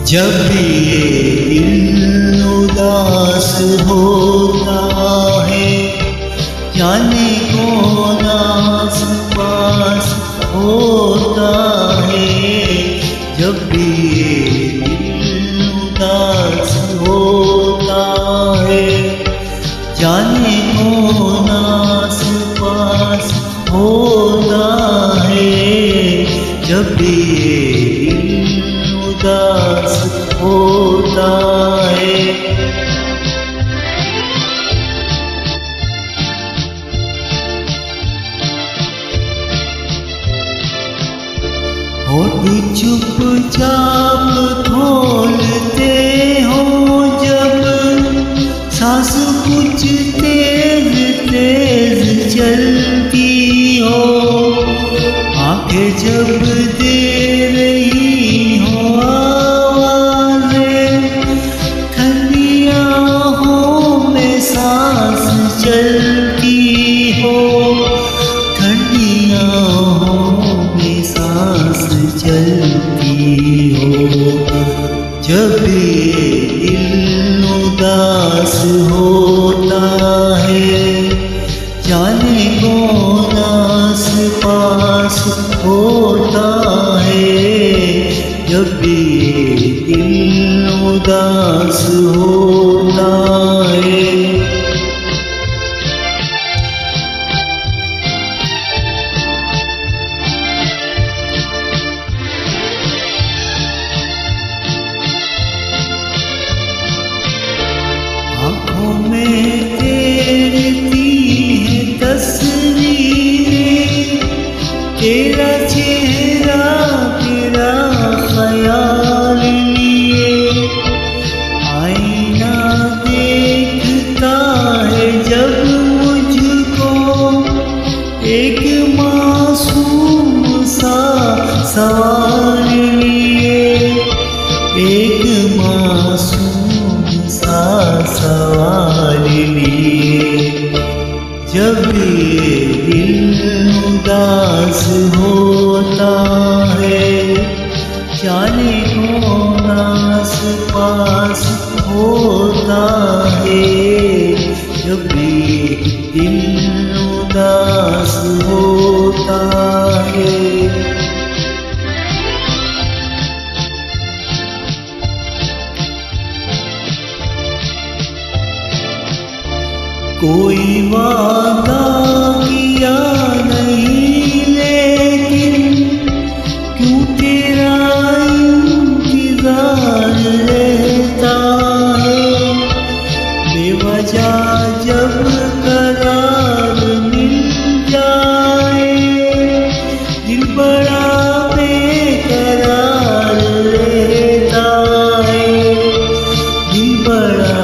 जब भी ये दिल उदास होता है, जाने कौन आस पास होता है। जब भी ये दिल उदास होता है, जाने कौन आस पास होता है। जब भी ये दिल उदास होता है, होठ चुपचाप खोलते हो जब, सांस कुछ तेज तेज चलती हो। आंखें जब दे रही हो आवाज़ें, ठंडी आँखों में सांस चलती हो। ठंडी आँखों में सांस चलती हो। जब ये दिल उदास होता है, जाने कौन आस पास होता है। जब भी ये दिल उदास होता है, आँखों में तैरती है तस्वीरें, तेरा चेहरा तेरा ख्याल लिए। आईना देखता है जब मुझको, एक मासूम सा सवाल लिए। एक मासूम सा सवाल लिए। जब ये दिल उदास होता है, जाने कौन आस पास होता है। जब ये दिल उदास होता है, कोई वादा किया नहीं लेकिन क्यों तेरा इंतजार रहता है। बेवजह जब करार मिल जाए, दिल बड़ा बेकरार रहता है। दिल बड़ा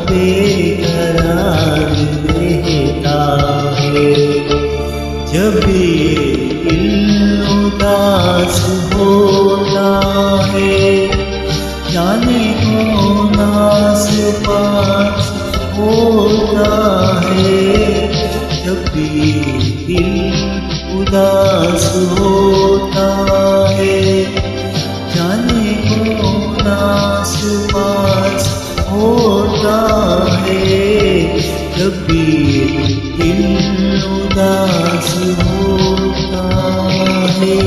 बेकरार रहता है। जब ये दिल उदास होता है, जाने कौन आस पास होता है। जब ये दिल उदास होता है, जाने कौन आस पास होता है। जब ये दिल उदास होता है।